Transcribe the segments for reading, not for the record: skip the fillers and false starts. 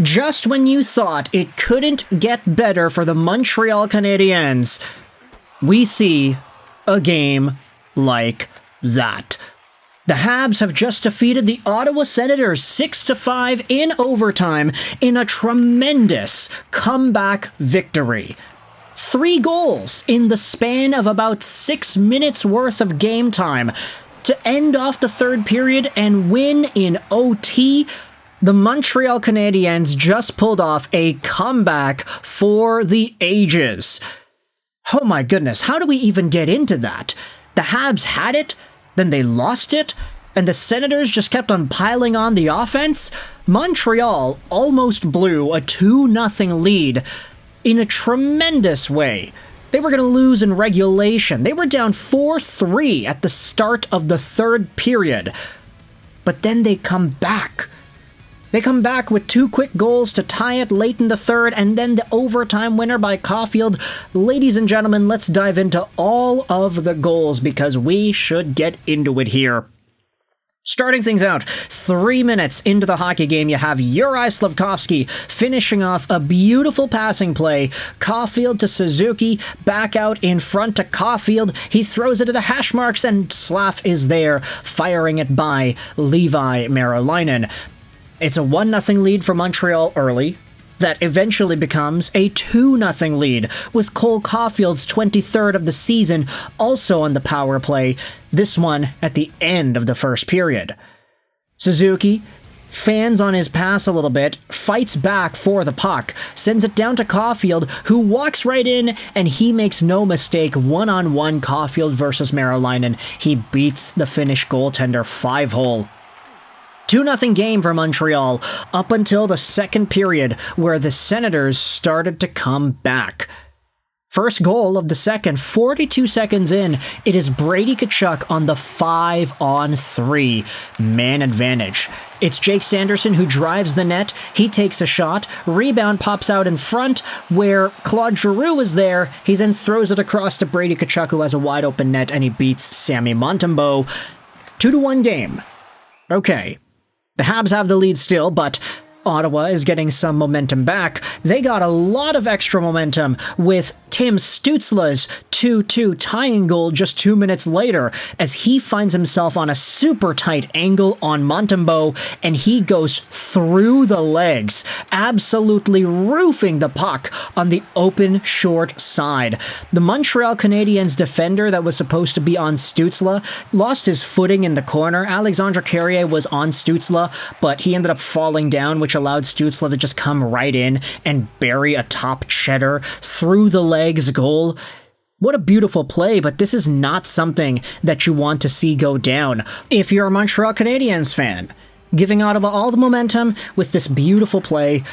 Just when you thought it couldn't get better for the Montreal Canadiens, we see a game like that. The Habs have just defeated the Ottawa Senators 6-5 in overtime in a tremendous comeback victory. 3 goals in the span of about 6 minutes worth of game time to end off the third period and win in OT. The Montreal Canadiens just pulled off a comeback for the ages. Oh my goodness, how do we even get into that? The Habs had it, then they lost it, and the Senators just kept on piling on the offense. Montreal almost blew a 2-0 lead in a tremendous way. They were going to lose in regulation. They were down 4-3 at the start of the third period. But then they come back. They come back with 2 quick goals to tie it late in the third, and then the overtime winner by Caufield. Ladies and gentlemen, let's dive into all of the goals because we should get into it here. Starting things out, 3 minutes into the hockey game, you have Juraj Slafkovsky finishing off a beautiful passing play. Caufield to Suzuki, back out in front to Caufield. He throws it to the hash marks, and Slaf is there, firing it by Leevi Merilainen. It's a 1-0 lead for Montreal early. That eventually becomes a 2-0 lead, with Cole Caufield's 23rd of the season also on the power play, this one at the end of the first period. Suzuki fans on his pass a little bit, fights back for the puck, sends it down to Caufield, who walks right in, and he makes no mistake, one-on-one Caufield versus Merilainen. He beats the Finnish goaltender 5-hole. 2-0 game for Montreal up until the second period, where the Senators started to come back. First goal of the second, 42 seconds in, it is Brady Tkachuk on the 5-on-3 man advantage. It's Jake Sanderson who drives the net. He takes a shot. Rebound pops out in front where Claude Giroux is there. He then throws it across to Brady Tkachuk, who has a wide open net, and he beats Sammy Montembeault. 2-1 game. Okay. The Habs have the lead still, but Ottawa is getting some momentum back. They got a lot of extra momentum with Tim Stutzle's 2-2 tying goal just 2 minutes later, as he finds himself on a super tight angle on Montembeault, and he goes through the legs, absolutely roofing the puck on the open short side. The Montreal Canadiens defender that was supposed to be on Stutzle lost his footing in the corner. Alexandre Carrier was on Stutzle, but he ended up falling down, which allowed Stutzle to just come right in and bury a top cheddar through the legs goal. What a beautiful play, but this is not something that you want to see go down if you're a Montreal Canadiens fan. Giving Ottawa all the momentum with this beautiful play.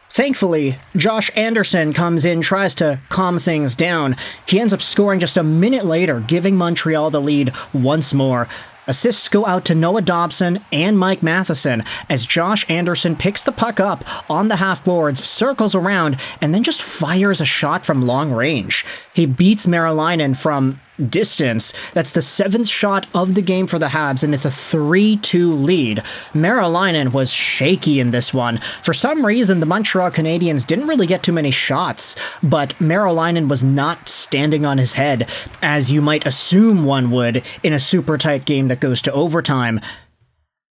Thankfully, Josh Anderson comes in, tries to calm things down. He ends up scoring just a minute later, giving Montreal the lead once more. Assists go out to Noah Dobson and Mike Matheson as Josh Anderson picks the puck up on the half boards, circles around, and then just fires a shot from long range. He beats Merilainen from distance. That's the 7th shot of the game for the Habs, and it's a 3-2 lead. Merilainen was shaky in this one. For some reason, the Montreal Canadiens didn't really get too many shots, but Merilainen was not standing on his head, as you might assume one would in a super tight game that goes to overtime.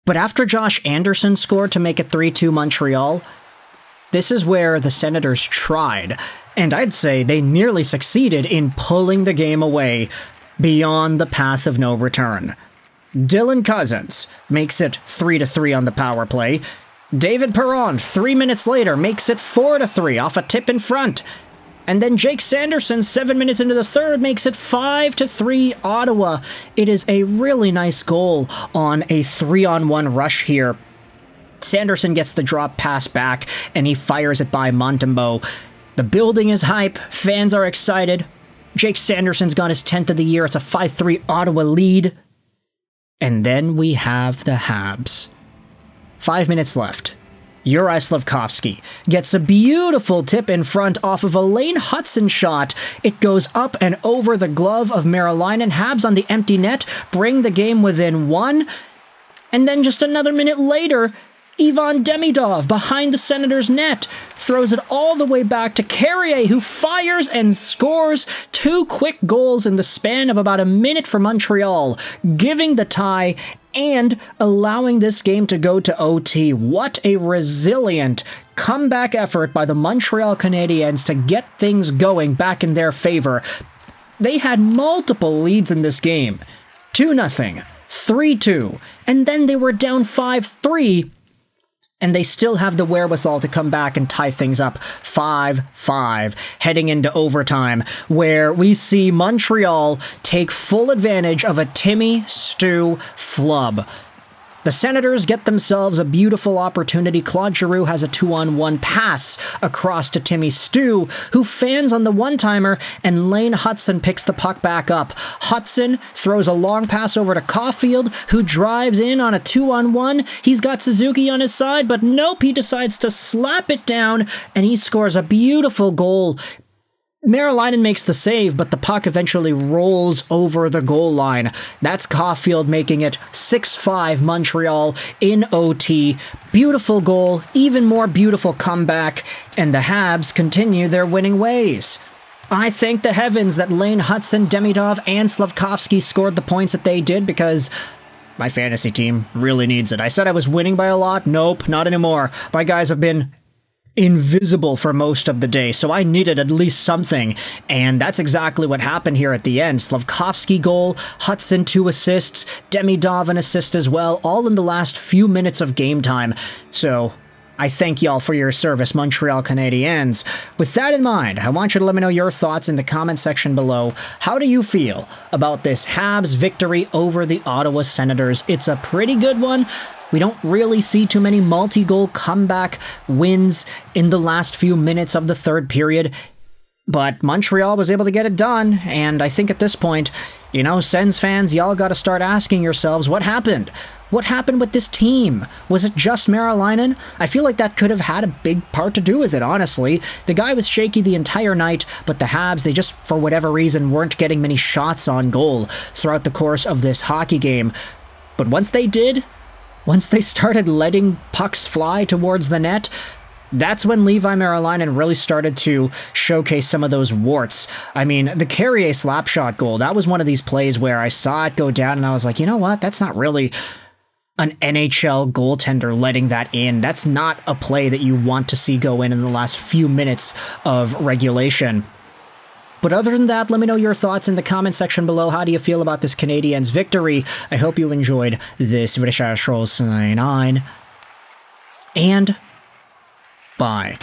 But after Josh Anderson scored to make it 3-2 Montreal, this is where the Senators tried, and I'd say they nearly succeeded in pulling the game away beyond the path of no return. Dylan Cozens makes it 3-3 on the power play. David Perron, 3 minutes later, makes it 4-3 off a tip in front. And then Jake Sanderson, 7 minutes into the third, makes it 5-3 Ottawa. It is a really nice goal on a 3-on-1 rush here. Sanderson gets the drop pass back, and he fires it by Montembeault. The building is hype, fans are excited. Jake Sanderson's got his 10th of the year, it's a 5-3 Ottawa lead. And then we have the Habs. 5 minutes left. Juraj Slafkovsky gets a beautiful tip in front off of a Lane Hudson shot. It goes up and over the glove of Merilainen. Habs on the empty net bring the game within 1. And then just another minute later, Ivan Demidov behind the Senators' net throws it all the way back to Carrier, who fires and scores 2 quick goals in the span of about a minute for Montreal, giving the tie and allowing this game to go to OT. What a resilient comeback effort by the Montreal Canadiens to get things going back in their favor. They had multiple leads in this game. 2-0, 3-2, and then they were down 5-3, and they still have the wherewithal to come back and tie things up 5-5, heading into overtime, where we see Montreal take full advantage of a Timmy Stu flub. The Senators get themselves a beautiful opportunity. Claude Giroux has a 2-on-1 pass across to Timmy Stu, who fans on the one-timer, and Lane Hutson picks the puck back up. Hutson throws a long pass over to Caufield, who drives in on a 2-on-1. He's got Suzuki on his side, but nope, he decides to slap it down, and he scores a beautiful goal. Merilainen makes the save, but the puck eventually rolls over the goal line. That's Caufield making it 6-5 Montreal in OT. Beautiful goal, even more beautiful comeback, and the Habs continue their winning ways. I thank the heavens that Lane Hutson, Demidov, and Slafkovsky scored the points that they did, because my fantasy team really needs it. I said I was winning by a lot. Nope, not anymore. My guys have been invisible for most of the day, so I needed at least something, and that's exactly what happened here at the end. Slafkovsky goal, Hutson 2 assists, Demidov an assist as well, all in the last few minutes of game time. So I thank y'all for your service, Montreal Canadiens. With that in mind, I want you to let me know your thoughts in the comment section below. How do you feel about this Habs victory over the Ottawa Senators? It's a pretty good one. We don't really see too many multi-goal comeback wins in the last few minutes of the third period, but Montreal was able to get it done, and I think at this point, you know, Sens fans, y'all got to start asking yourselves, what happened? What happened with this team? Was it just Merilainen? I feel like that could have had a big part to do with it, honestly. The guy was shaky the entire night, but the Habs, they just, for whatever reason, weren't getting many shots on goal throughout the course of this hockey game. But once they did, once they started letting pucks fly towards the net, that's when Leevi Merilainen really started to showcase some of those warts. I mean, the Carrier slapshot goal, that was one of these plays where I saw it go down and I was like, you know what? That's not really an NHL goaltender letting that in. That's not a play that you want to see go in the last few minutes of regulation. But other than that, let me know your thoughts in the comment section below. How do you feel about this Canadiens victory? I hope you enjoyed this video. And bye.